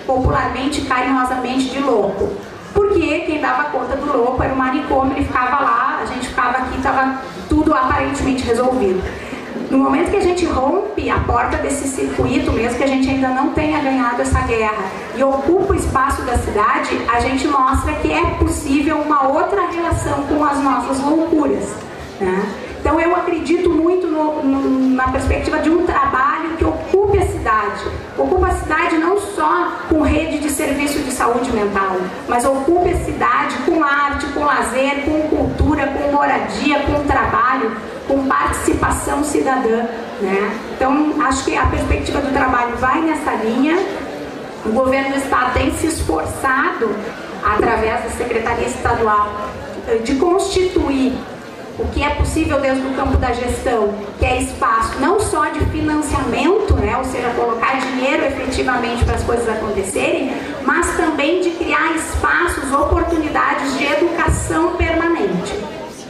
popularmente, carinhosamente, de louco. Porque quem dava conta do louco era o manicômio, ele ficava lá, a gente ficava aqui, estava tudo aparentemente resolvido. No momento que a gente rompe a porta desse circuito, mesmo que a gente ainda não tenha ganhado essa guerra, e ocupa o espaço da cidade, a gente mostra que é possível uma outra relação com as nossas loucuras, né? Então eu acredito muito na perspectiva de um trabalho que ocupe a cidade. Ocupa a cidade não só com rede de serviço de saúde mental, mas ocupe a cidade com arte, com lazer, com cultura, com moradia, com trabalho, com participação cidadã, né? Então acho que a perspectiva do trabalho vai nessa linha. O governo do estado tem se esforçado, através da Secretaria Estadual, de constituir o que é possível dentro do campo da gestão, que é espaço não só de financiamento, né, ou seja, colocar dinheiro efetivamente para as coisas acontecerem, mas também de criar espaços, oportunidades de educação permanente.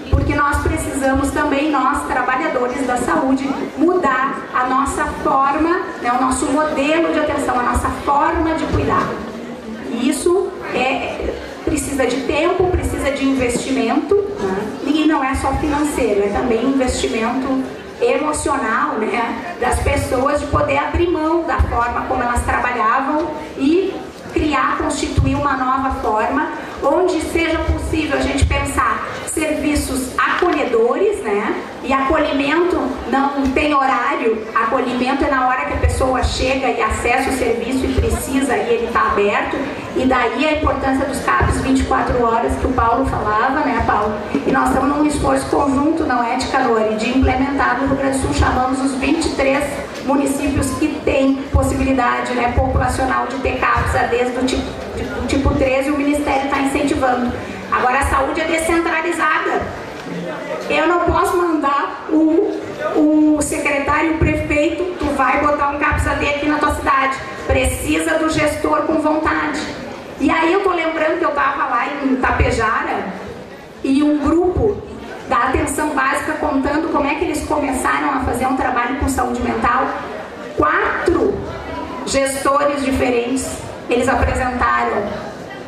Porque nós precisamos também, nós, trabalhadores da saúde, mudar a nossa forma, né, o nosso modelo de atenção, a nossa forma de cuidar. E isso precisa de tempo, precisa de investimento, né? E não é só financeiro, é também investimento emocional, né, das pessoas, de poder abrir mão da forma como elas trabalhavam e criar, constituir uma nova forma, onde seja possível a gente pensar serviços acolhedores, né? E acolhimento não tem horário, acolhimento é na hora que a pessoa chega e acessa o serviço e precisa, e ele está aberto. E daí a importância dos CAPs 24 horas que o Paulo falava, né, Paulo? E nós estamos num esforço conjunto, não é, de Canori, de implementar no Rio Grande do Sul, chamamos os 23 municípios que têm possibilidade, né, populacional de ter CAPs ADs do tipo 3, e o Ministério está incentivando. Agora a saúde é descentralizada. Eu não posso mandar o secretário, o prefeito, tu vai botar um CAPs AD aqui na tua cidade. Precisa do gestor com vontade. E aí eu tô lembrando que eu estava lá em Tapejara e um grupo da atenção básica contando como é que eles começaram a fazer um trabalho com saúde mental. 4 gestores diferentes, eles apresentaram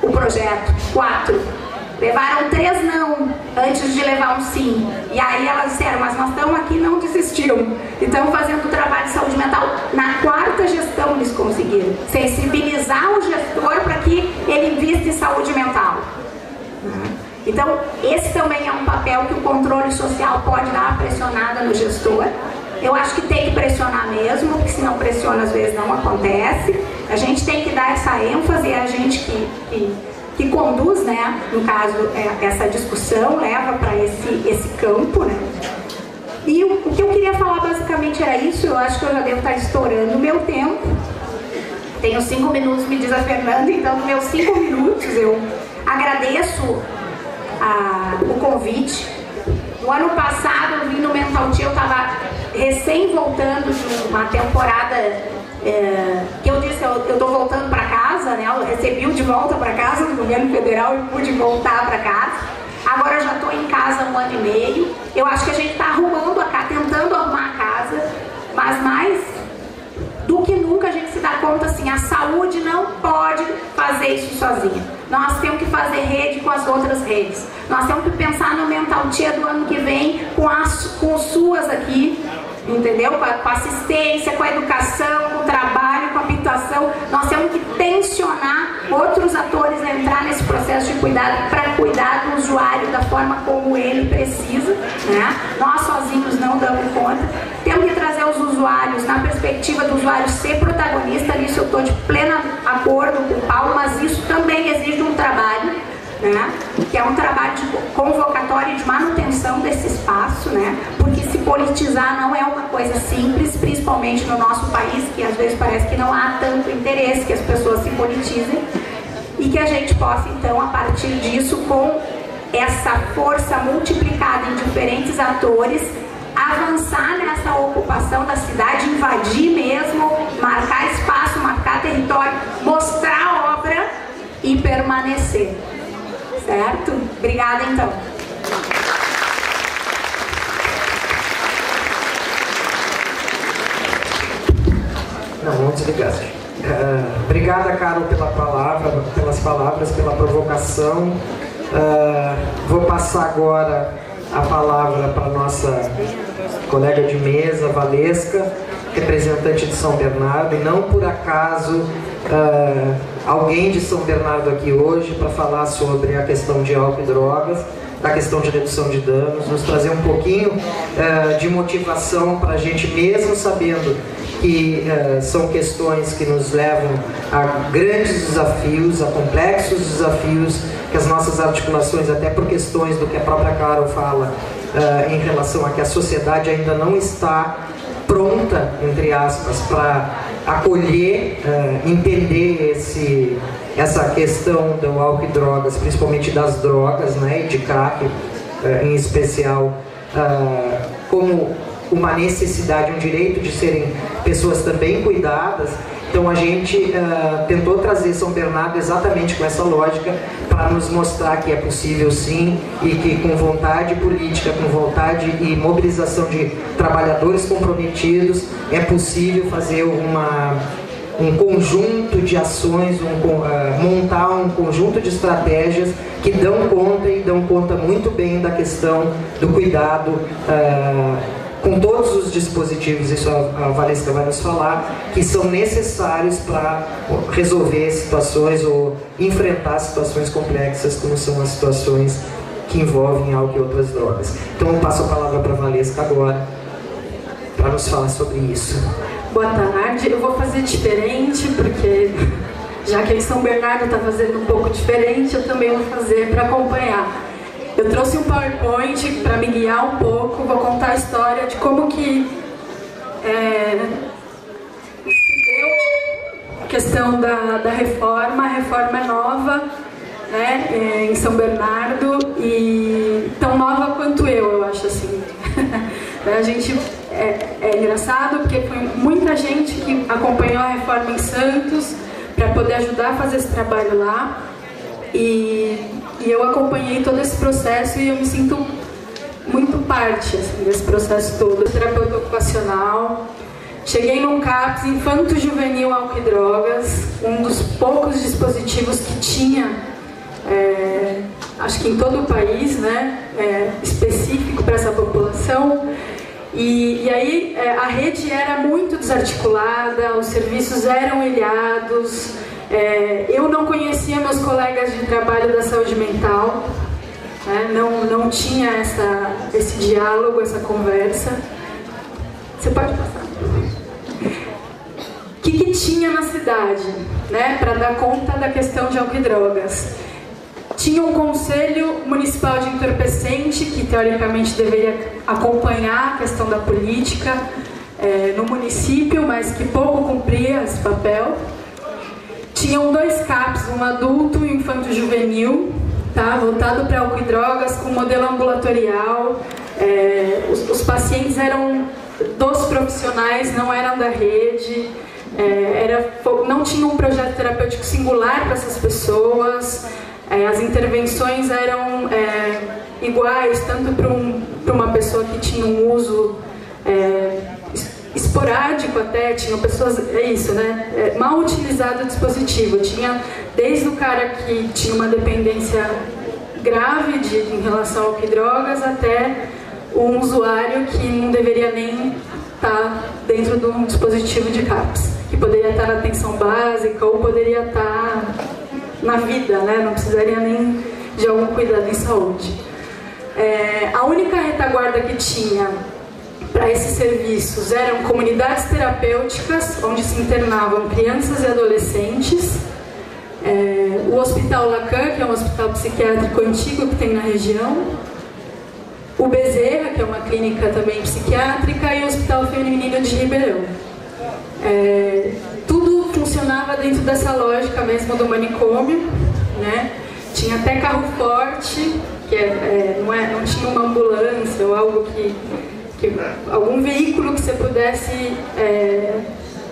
o projeto. 4. Levaram 3 não, antes de levar um sim. E aí elas disseram, mas nós estamos aqui, não desistiram. E estamos fazendo o trabalho de saúde mental. Na 4ª gestão eles conseguiram sensibilizar o gestor para que ele invista em saúde mental. Então, esse também é um papel que o controle social pode dar uma pressionada no gestor. Eu acho que tem que pressionar mesmo, porque se não pressiona, às vezes não acontece. A gente tem que dar essa ênfase, é a gente que conduz, né, no caso, essa discussão, leva para esse campo, né? E o que eu queria falar basicamente era isso. Eu acho que eu já devo estar estourando o meu tempo. Tenho 5 minutos, me diz a Fernanda, então nos meus 5 minutos eu agradeço o convite. No ano passado eu vim no Mental Tia, eu estava recém voltando de uma temporada que eu disse, eu estou voltando para casa, né? Eu recebi o de volta para casa do governo federal e pude voltar para casa. Agora eu já estou em casa há 1 ano e meio. Eu acho que a gente está arrumando tentando arrumar a casa, mas mais do que nunca a gente se dá conta assim, a saúde não pode fazer isso sozinha. Nós temos que fazer rede com as outras redes. Nós temos que pensar no Mental Tia do ano que vem com as suas aqui, entendeu? Com a assistência, com a educação, com o trabalho, com a habitação. Nós temos que tensionar outros atores a entrar nesse processo de cuidado para cuidar do usuário da forma como ele precisa, né? Nós sozinhos não damos conta. Temos que trazer os usuários na perspectiva do usuário ser protagonista. Nisso eu estou de pleno acordo com o Paulo, mas isso também exige um trabalho, né? Que é um trabalho de convocatória e de manutenção desse espaço, né? Porque se politizar não é uma coisa simples, principalmente no nosso país, que às vezes parece que não há tanto interesse que as pessoas se politizem, e que a gente possa então, a partir disso, com essa força multiplicada em diferentes atores, avançar nessa ocupação da cidade, invadir mesmo, marcar espaço, marcar território, mostrar a obra e permanecer. Certo? Obrigada, então. Não, vamos desligar. Obrigada, Carol, pelas palavras, pela provocação. Vou passar agora a palavra para a nossa colega de mesa, Valesca, representante de São Bernardo, e não por acaso alguém de São Bernardo aqui hoje para falar sobre a questão de álcool e drogas, da questão de redução de danos, nos trazer um pouquinho de motivação para a gente, mesmo sabendo que são questões que nos levam a grandes desafios, a complexos desafios, que as nossas articulações, até por questões do que a própria Carol fala, em relação a que a sociedade ainda não está pronta, entre aspas, para acolher, entender essa questão do álcool e drogas, principalmente das drogas, né, e de crack em especial, como uma necessidade, um direito de serem pessoas também cuidadas. Então a gente tentou trazer São Bernardo exatamente com essa lógica, para nos mostrar que é possível sim, e que com vontade política, com vontade e mobilização de trabalhadores comprometidos, é possível fazer um conjunto de ações, montar um conjunto de estratégias que dão conta, e dão conta muito bem da questão do cuidado, com todos os dispositivos, isso a Valesca vai nos falar, que são necessários para resolver situações ou enfrentar situações complexas, como são as situações que envolvem álcool e outras drogas. Então eu passo a palavra para a Valesca agora, para nos falar sobre isso. Boa tarde, eu vou fazer diferente, porque já que em São Bernardo está fazendo um pouco diferente, eu também vou fazer para acompanhar. Eu trouxe um PowerPoint para me guiar um pouco, vou contar a história de como que se deu a questão da reforma. A reforma é nova, né, em São Bernardo, e tão nova quanto eu acho assim. A gente é engraçado porque foi muita gente que acompanhou a reforma em Santos para poder ajudar a fazer esse trabalho lá, e eu acompanhei todo esse processo e eu me sinto muito parte assim, desse processo todo. Terapeuta ocupacional, cheguei num CAPS infanto-juvenil álcool e drogas, um dos poucos dispositivos que tinha, acho que em todo o país, né, específico para essa população. E aí a rede era muito desarticulada, os serviços eram ilhados, eu não conhecia meus colegas de trabalho da saúde mental, né, não tinha esse diálogo, essa conversa. Você pode passar? O que tinha na cidade, né, para dar conta da questão de álcool e drogas? Tinha um conselho municipal de entorpecente, que teoricamente deveria acompanhar a questão da política no município, mas que pouco cumpria esse papel. Tinham 2 CAPs, um adulto e um infanto-juvenil, tá, voltado para álcool e drogas, com modelo ambulatorial. Os pacientes eram dos profissionais, não eram da rede. Não tinha um projeto terapêutico singular para essas pessoas. As intervenções eram iguais, tanto para uma pessoa que tinha um uso esporádico até, tinham pessoas, isso, né, mal utilizado o dispositivo. Tinha desde o cara que tinha uma dependência grave em relação ao álcool e drogas, até um usuário que não deveria nem estar dentro de um dispositivo de CAPS, que poderia estar na atenção básica ou poderia estar na vida, né? Não precisaria nem de algum cuidado em saúde. A única retaguarda que tinha para esses serviços eram comunidades terapêuticas, onde se internavam crianças e adolescentes, o Hospital Lacan, que é um hospital psiquiátrico antigo que tem na região, o Bezerra, que é uma clínica também psiquiátrica, e o Hospital Feminino de Ribeirão. Tudo funcionava dentro dessa lógica mesmo do manicômio, né? Tinha até carro forte, que não tinha uma ambulância ou algo algum veículo que você pudesse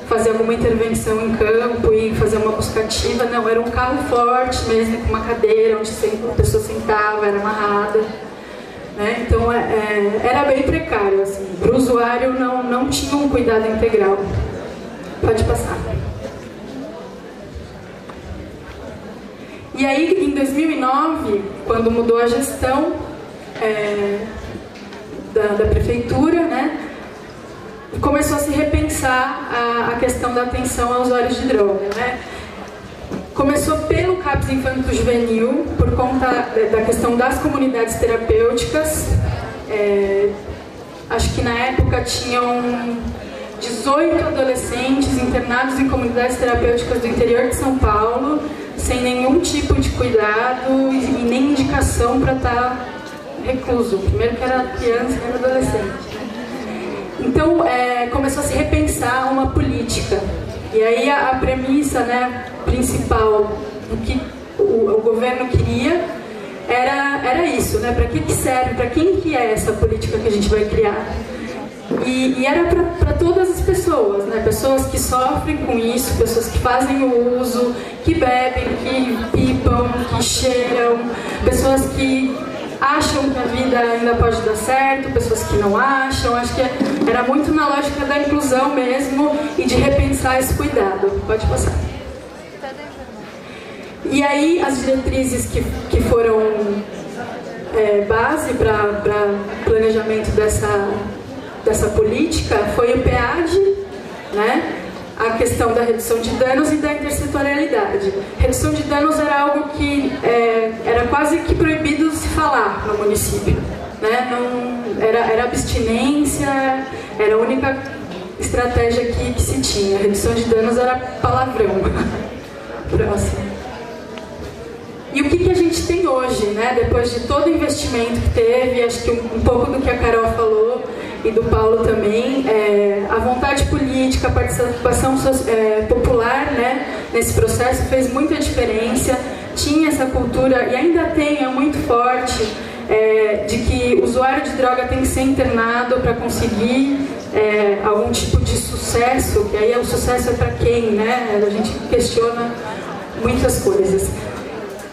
fazer alguma intervenção em campo e fazer uma buscativa. Não, era um carro forte mesmo, com uma cadeira onde a pessoa sentava, era amarrada, né? Então era bem precário, assim. Para o usuário não tinha um cuidado integral. Pode passar. E aí, em 2009, quando mudou a gestão da prefeitura, né, começou a se repensar a questão da atenção a usuários de droga, né? Começou pelo CAPS Infanto-Juvenil, por conta da questão das comunidades terapêuticas. Acho que na época tinham 18 adolescentes internados em comunidades terapêuticas do interior de São Paulo, sem nenhum tipo de cuidado e nem indicação para estar recluso. Primeiro que era criança e era adolescente. Então, começou a se repensar uma política. E aí a premissa, né, principal do que o governo queria era isso, né? Para que serve? Para quem que é essa política que a gente vai criar? E era para todas as pessoas, né? Pessoas que sofrem com isso, pessoas que fazem o uso, que bebem, que pipam, que cheiram, pessoas que acham que a vida ainda pode dar certo, pessoas que não acham. Acho que era muito na lógica da inclusão mesmo e de repensar esse cuidado. Pode passar. E aí as diretrizes que foram base para planejamento dessa política foi o PEAD, né? A questão da redução de danos e da intersetorialidade. Redução de danos era algo que era quase que proibido se falar no município, né? Não, era abstinência, era a única estratégia que se tinha. A redução de danos era palavrão. Próximo. E o que a gente tem hoje, né? Depois de todo o investimento que teve, acho que um pouco do que a Carol falou e do Paulo também, a vontade política, a participação popular, né, nesse processo fez muita diferença. Tinha essa cultura, e ainda tem, é muito forte, de que o usuário de droga tem que ser internado para conseguir algum tipo de sucesso, que aí o sucesso é para quem, né? A gente questiona muitas coisas.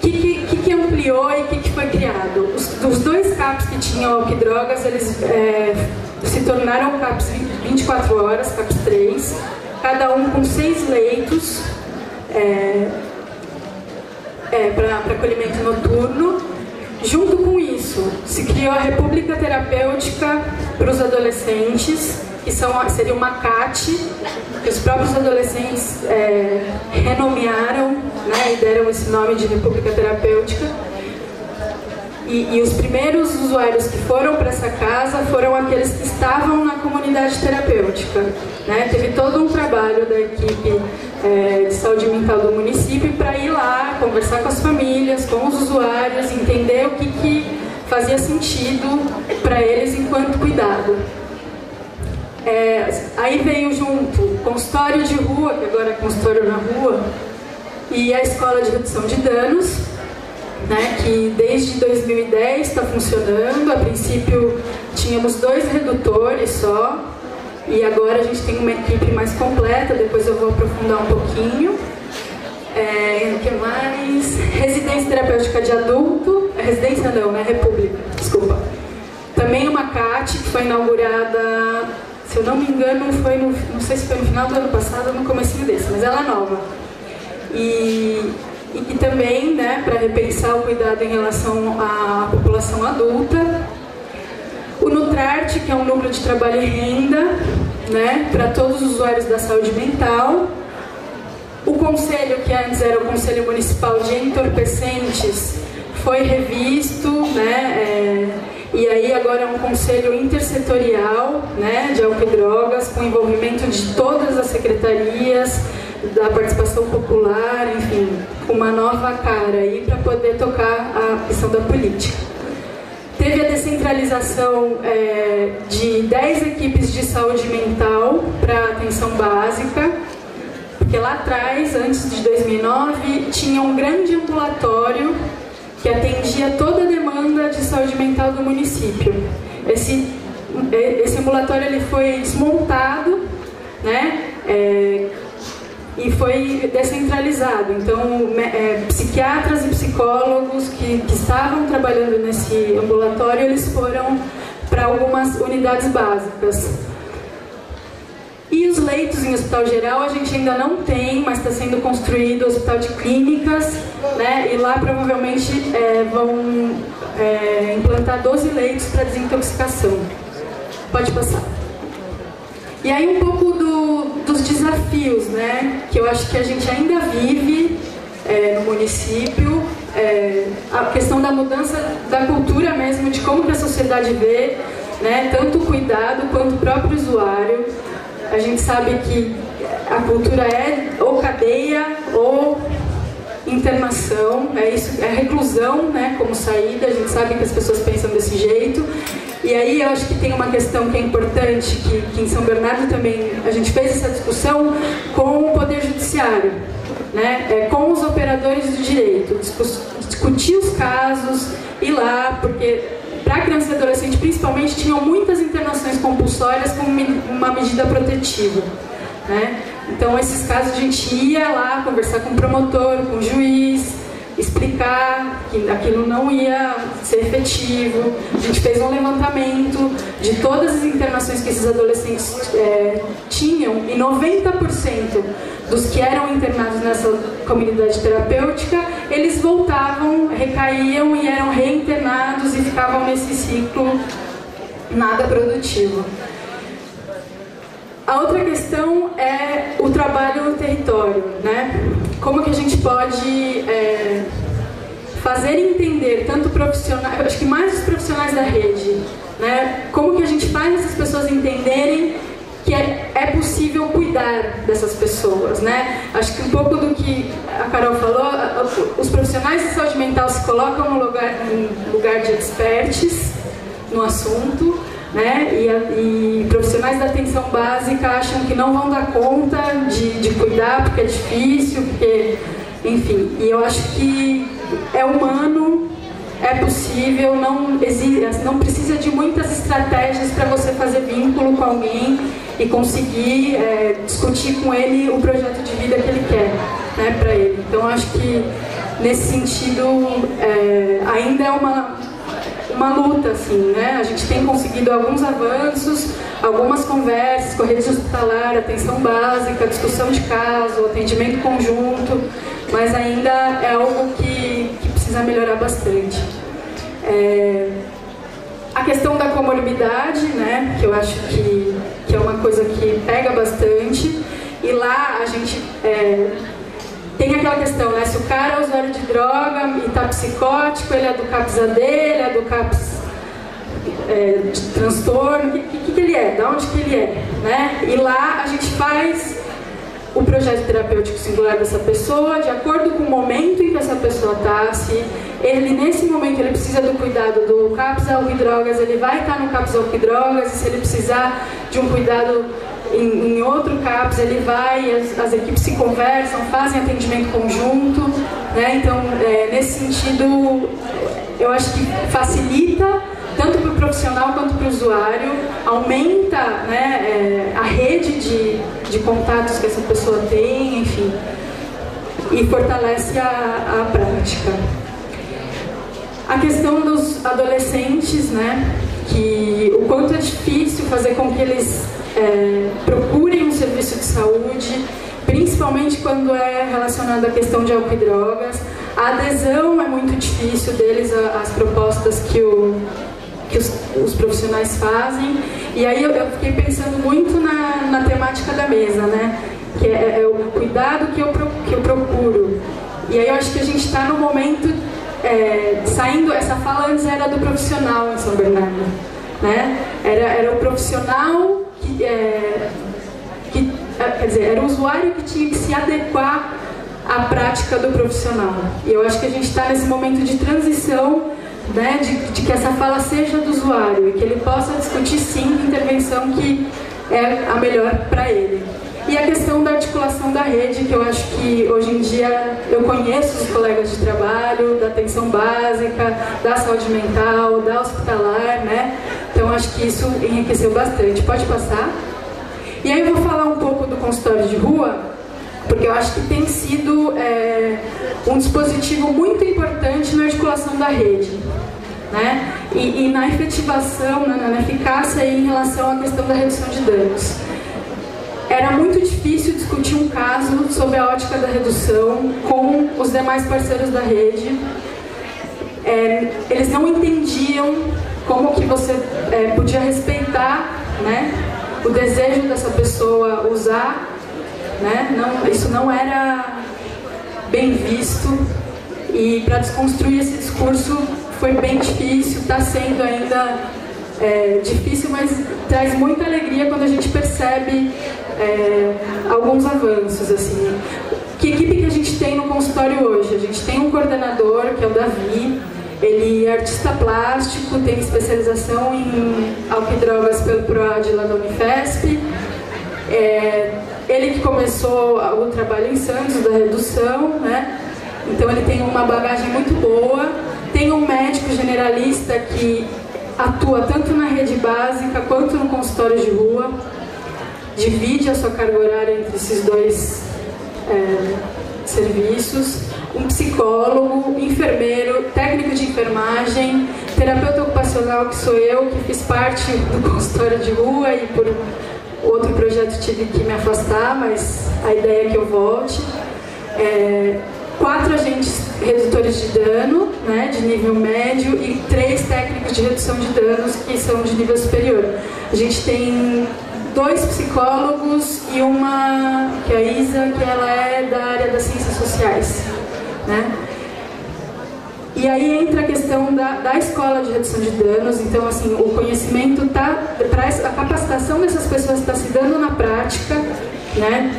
O que ampliou e o que foi criado? Os dois CAPs que tinham álcool e drogas, eles se tornaram CAPs 24 horas, CAPs 3, cada um com 6 leitos para acolhimento noturno. Junto com isso, se criou a República Terapêutica para os adolescentes, que seria uma CAT, que os próprios adolescentes renomearam, né, e deram esse nome de República Terapêutica. E os primeiros usuários que foram para essa casa foram aqueles que estavam na comunidade terapêutica, né? Teve todo um trabalho da equipe de saúde mental do município para ir lá, conversar com as famílias, com os usuários, entender o que fazia sentido para eles enquanto cuidado. Aí veio junto consultório de rua, que agora é consultório na rua, e a escola de redução de danos, né, que desde 2010 está funcionando. A princípio tínhamos 2 redutores só, e agora a gente tem uma equipe mais completa. Depois eu vou aprofundar um pouquinho. O que mais? Residência terapêutica de adulto, residência não, né? República, desculpa. Também uma CAT que foi inaugurada, se eu não me engano, não sei se foi no final do ano passado ou no comecinho desse, mas ela é nova. E também, né, para repensar o cuidado em relação à população adulta. O Nutrarte, que é um núcleo de trabalho e renda, né, para todos os usuários da saúde mental. O conselho, que antes era o Conselho Municipal de Entorpecentes, foi revisto, né, e aí agora é um conselho intersetorial, né, de álcool e drogas, com envolvimento de todas as secretarias, da participação popular, enfim, com uma nova cara aí para poder tocar a questão da política. Teve a descentralização de 10 equipes de saúde mental para atenção básica, porque lá atrás, antes de 2009, tinha um grande ambulatório que atendia toda a demanda de saúde mental do município. Esse ambulatório ele foi desmontado, né, e foi descentralizado. Então, psiquiatras e psicólogos que estavam trabalhando nesse ambulatório, eles foram para algumas unidades básicas. E 500 leitos em hospital geral a gente ainda não tem, mas está sendo construído o hospital de clínicas, né? E lá provavelmente vão implantar 12 leitos para desintoxicação. Pode passar. E aí um pouco dos desafios, né? Que eu acho que a gente ainda vive no município, a questão da mudança da cultura mesmo, de como que a sociedade vê, né? Tanto o cuidado quanto o próprio usuário. A gente sabe que a cultura é ou cadeia ou internação, é reclusão, né, como saída. A gente sabe que as pessoas pensam desse jeito. E aí eu acho que tem uma questão que é importante, que em São Bernardo também a gente fez essa discussão com o Poder Judiciário, né, com os operadores do direito, discutir os casos, ir lá, porque para criança e adolescente principalmente tinham muitas internações compulsórias como uma medida protetiva, né? Então esses casos a gente ia lá conversar com o promotor, com o juiz, explicar que aquilo não ia ser efetivo. A gente fez um levantamento de todas as internações que esses adolescentes tinham, e 90% dos que eram internados nessa comunidade terapêutica, eles voltavam, recaíam e eram reinternados e ficavam nesse ciclo nada produtivo. A outra questão é o trabalho no território, né? Como que a gente pode fazer entender tanto profissionais, acho que mais os profissionais da rede, né? Como que a gente faz essas pessoas entenderem que é possível cuidar dessas pessoas, né? Acho que um pouco do que a Carol falou, os profissionais de saúde mental se colocam no lugar de experts no assunto, né? E profissionais da atenção básica acham que não vão dar conta de cuidar porque é difícil, porque, enfim. E eu acho que é humano, é possível, não precisa de muitas estratégias para você fazer vínculo com alguém e conseguir discutir com ele o projeto de vida que ele quer, né, para ele. Então acho que nesse sentido ainda é uma luta, assim, né? A gente tem conseguido alguns avanços, algumas conversas com a rede hospitalar, atenção básica, discussão de caso, atendimento conjunto, mas ainda é algo que precisa melhorar bastante. A questão da comorbidade, né, que eu acho que é uma coisa que pega bastante, e lá a gente tem aquela questão, né, se o cara é usuário de droga e está psicótico, ele é do CAPS-AD, ele é do CAPS de transtorno, o que ele é, de onde que ele é, né? E lá a gente faz o projeto terapêutico singular dessa pessoa, de acordo com o momento em que essa pessoa está. Se ele, nesse momento, ele precisa do cuidado do CAPS álcool e drogas, ele vai estar no CAPS álcool e drogas, e se ele precisar de um cuidado em outro CAPS, ele vai, as equipes se conversam, fazem atendimento conjunto, né? Então, nesse sentido, eu acho que facilita tanto para o profissional quanto para o usuário, aumenta, né, a rede de contatos que essa pessoa tem, enfim, e fortalece a prática. A questão dos adolescentes, né, que o quanto é difícil fazer com que eles procurem um serviço de saúde, principalmente quando é relacionado à questão de álcool e drogas. A adesão é muito difícil deles às propostas que os profissionais fazem. E aí eu fiquei pensando muito na temática da mesa, né? Que é o cuidado que eu procuro. E aí eu acho que a gente está no momento saindo. Essa fala antes era do profissional em São Bernardo, né? Era o profissional quer dizer, era o usuário que tinha que se adequar à prática do profissional. E eu acho que a gente está nesse momento de transição, né, de que essa fala seja do usuário e que ele possa discutir sim a intervenção que é a melhor para ele. E a questão da articulação da rede, que eu acho que hoje em dia eu conheço os colegas de trabalho, da atenção básica, da saúde mental, da hospitalar, né? Então acho que isso enriqueceu bastante. Pode passar? E aí eu vou falar um pouco do consultório de rua, porque eu acho que tem sido um dispositivo muito importante na articulação da rede, né? E na efetivação, na eficácia em relação à questão da redução de danos. era muito difícil discutir um caso sob a ótica da redução com os demais parceiros da rede. Eles não entendiam como que você podia respeitar, né, o desejo dessa pessoa usar, né? Isso não era bem visto, e para desconstruir esse discurso foi bem difícil, está sendo ainda difícil, mas traz muita alegria quando a gente percebe alguns avanços, assim. Que equipe que a gente tem no consultório hoje? A gente tem um coordenador, que é o Davi. Ele é artista plástico, tem especialização em álcool e drogas pelo PROAD lá da Unifesp. Ele que começou o trabalho em Santos, da redução, né? Então ele tem uma bagagem muito boa. Tem um médico generalista que atua tanto na rede básica quanto no consultório de rua. Divide a sua carga horária entre esses dois serviços. Um psicólogo, enfermeiro, técnico de enfermagem, terapeuta ocupacional, que sou eu, que fiz parte do consultório de rua e por outro projeto tive que me afastar, mas a ideia é que eu volte. 4 agentes redutores de dano, né, de nível médio, e 3 técnicos de redução de danos, que são de nível superior. A gente tem 2 psicólogos e uma, que é a Isa, que ela é da área das ciências sociais, né? E aí entra a questão da escola de redução de danos. Então, assim, o conhecimento a capacitação dessas pessoas está se dando na prática, né?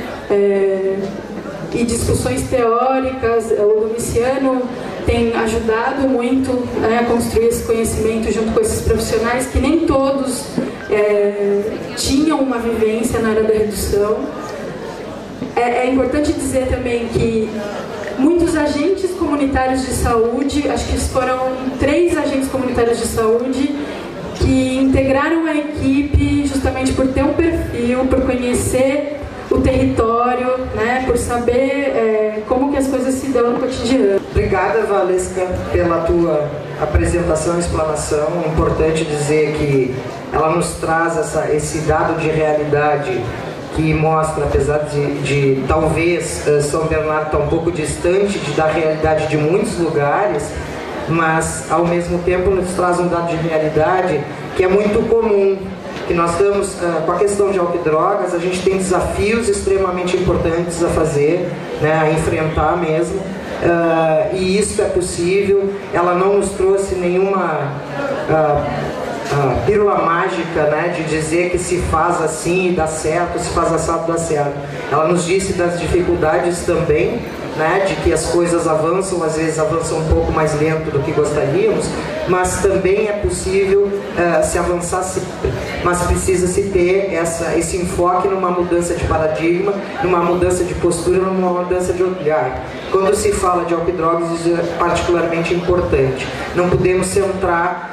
E discussões teóricas, o Domiciano tem ajudado muito, né, a construir esse conhecimento junto com esses profissionais que nem todos tinham uma vivência na área da redução. É importante dizer também que muitos agentes comunitários de saúde, acho que foram 3 agentes comunitários de saúde que integraram a equipe justamente por ter um perfil, por conhecer o território, né, por saber como que as coisas se dão no cotidiano. Obrigada, Valesca, pela tua apresentação e explanação. É importante dizer que ela nos traz esse dado de realidade que mostra, apesar de talvez São Bernardo estar um pouco distante da realidade de muitos lugares, mas ao mesmo tempo nos traz um dado de realidade que é muito comum, que nós estamos com a questão de álcool e drogas. A gente tem desafios extremamente importantes a fazer, né, a enfrentar mesmo, e isso é possível. Ela não nos trouxe nenhuma pílula mágica, né, de dizer que se faz assim e dá certo, se faz assado dá certo. Ela nos disse das dificuldades também, né, de que as coisas avançam, às vezes avançam um pouco mais lento do que gostaríamos, mas também é possível se avançar sempre. Mas precisa se ter esse enfoque numa mudança de paradigma, numa mudança de postura, numa mudança de olhar. Quando se fala de álcool e drogas, isso é particularmente importante. Não podemos centrar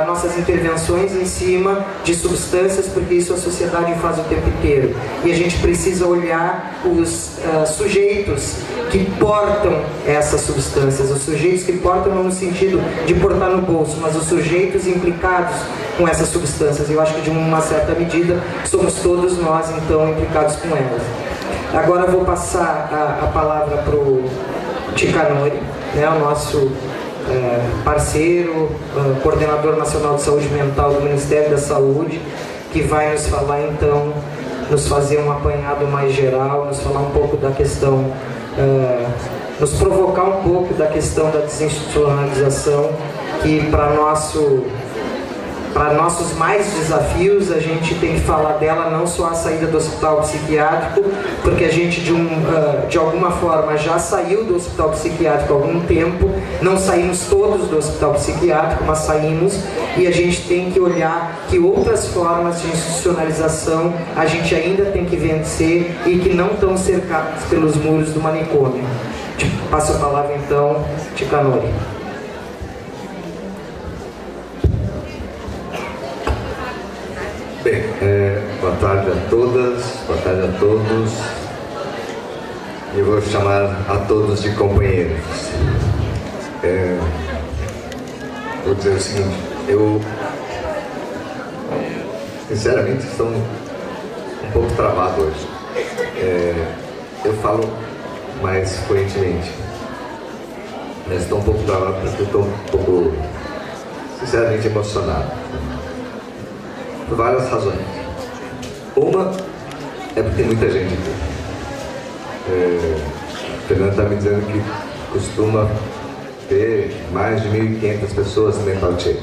nossas intervenções em cima de substâncias, porque isso a sociedade faz o tempo inteiro. E a gente precisa olhar os sujeitos que portam essas substâncias, os sujeitos que portam não no sentido de portar no bolso, mas os sujeitos implicados com essas substâncias. Eu acho que de uma certa medida somos todos nós então implicados com elas. Agora eu vou passar a palavra para o Ticanori, né, o nosso parceiro, coordenador nacional de saúde mental do Ministério da Saúde, que vai nos falar então, nos fazer um apanhado mais geral, nos falar um pouco da questão, nos provocar um pouco da questão da desinstitucionalização, que para nossos mais desafios, a gente tem que falar dela não só a saída do hospital psiquiátrico, porque a gente de alguma forma já saiu do hospital psiquiátrico há algum tempo, não saímos todos do hospital psiquiátrico, mas saímos, e a gente tem que olhar que outras formas de institucionalização a gente ainda tem que vencer e que não estão cercadas pelos muros do manicômio. Passo a palavra então, Ticanori. Bem, boa tarde a todas, boa tarde a todos. Eu vou chamar a todos de companheiros. Vou dizer o seguinte, eu sinceramente estou um pouco travado hoje. eu falo mais fluentemente. Mas estou um pouco travado porque estou um pouco, sinceramente, emocionado. Por várias razões. Uma é porque tem muita gente aqui. O Fernando está me dizendo que costuma ter mais de 1.500 pessoas no Mental Che.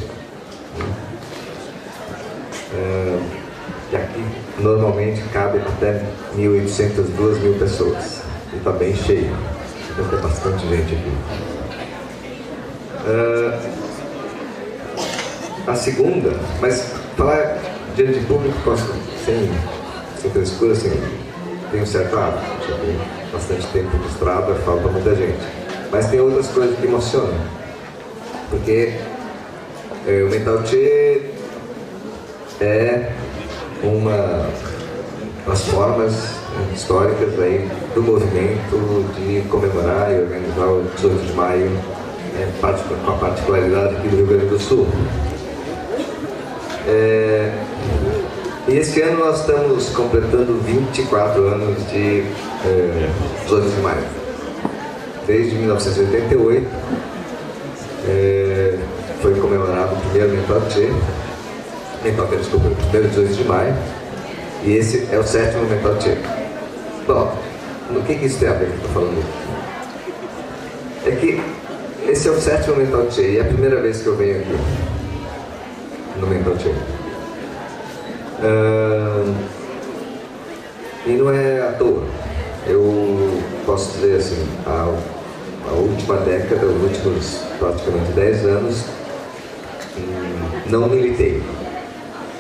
E aqui normalmente cabe até 1.800, 2.000 pessoas. E está bem cheio. Deve ter bastante gente aqui. A segunda, mas falar diante de público posso, sem frescura, assim, tem um certo hábito. Já tem bastante tempo de estrada, falta muita gente. Mas tem outras coisas que emocionam. Porque o Mental Che é umas formas históricas aí do movimento de comemorar e organizar o 18 de maio, com a particularidade aqui do Rio Grande do Sul. E esse ano nós estamos completando 24 anos de 18 de maio. Desde 1988 foi comemorado o primeiro Mental Che, desculpa, o primeiro 18 de maio, e esse é o 7º Mental Che. Bom, o que isso tem a ver com o que eu estou falando aqui? É que esse é o 7º Mental Che e é a primeira vez que eu venho aqui no Mental Che. E não é à toa. Eu posso dizer assim, a última década, os últimos praticamente 10 anos, não militei,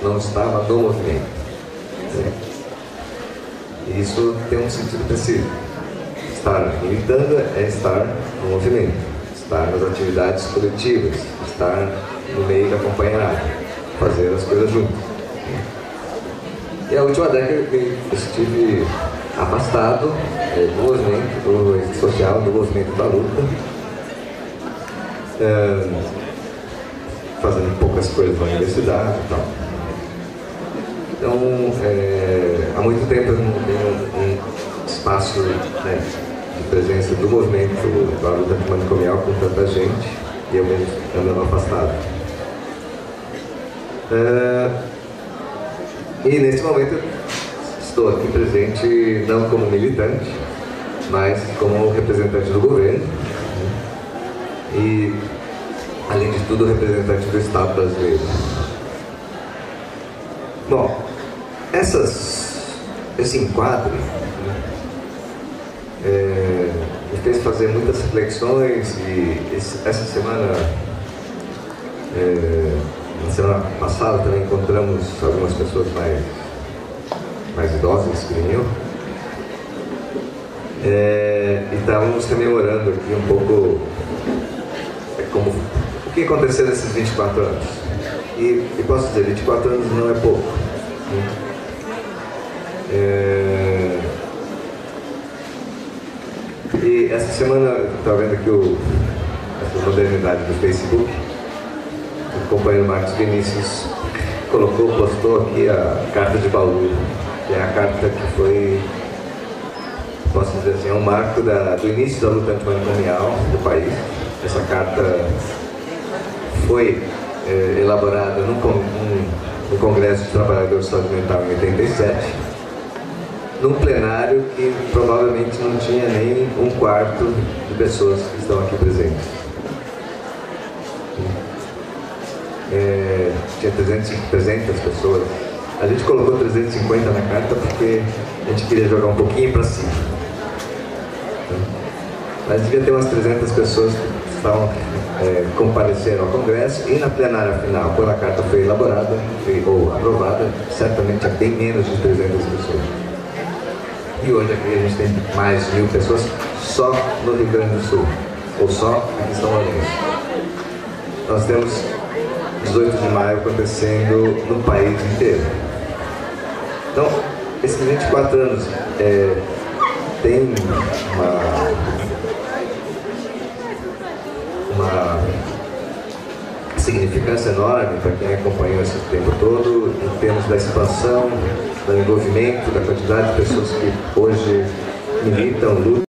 não estava no movimento. E isso tem um sentido preciso. Estar militando é estar no movimento, estar nas atividades coletivas, estar no meio da companheirada, fazer as coisas juntos. E a última década eu estive afastado do movimento, do movimento social, do movimento da luta, fazendo poucas coisas na universidade e tal. Então, há muito tempo eu não tenho um espaço, né, de presença do movimento da luta antimanicomial com tanta gente, e eu mesmo andando afastado. E nesse momento estou aqui presente não como militante, mas como representante do governo, e, além de tudo, representante do Estado brasileiro. Bom, esse enquadre me fez fazer muitas reflexões, e essa semana, na semana passada, também encontramos algumas pessoas mais idosas que nem eu, e estávamos comemorando aqui um pouco como o que aconteceu nesses 24 anos. E posso dizer, 24 anos não é pouco. E essa semana, eu estava vendo aqui essa modernidade do Facebook, o companheiro Marcos Vinícius postou aqui a carta de Bauru, que é a carta que foi, posso dizer assim, é um marco do início da luta antimanicomial do país. Essa carta foi elaborada no Congresso de Trabalhadores de Saúde Mental em 87, num plenário que provavelmente não tinha nem um quarto de pessoas que estão aqui presentes. Tinha 300 pessoas. A gente colocou 350 na carta porque a gente queria jogar um pouquinho para cima. Mas devia ter umas 300 pessoas que estavam compareceram ao Congresso, e na plenária final, quando a carta foi elaborada ou aprovada, certamente há bem menos de 300 pessoas. E hoje aqui a gente tem mais de 1.000 pessoas só no Rio Grande do Sul, ou só aqui em São Lourenço. Nós temos 18 de maio acontecendo no país inteiro. Então, esses 24 anos tem uma significância significância enorme para quem acompanhou esse tempo todo, em termos da expansão, do envolvimento, da quantidade de pessoas que hoje militam, lutam.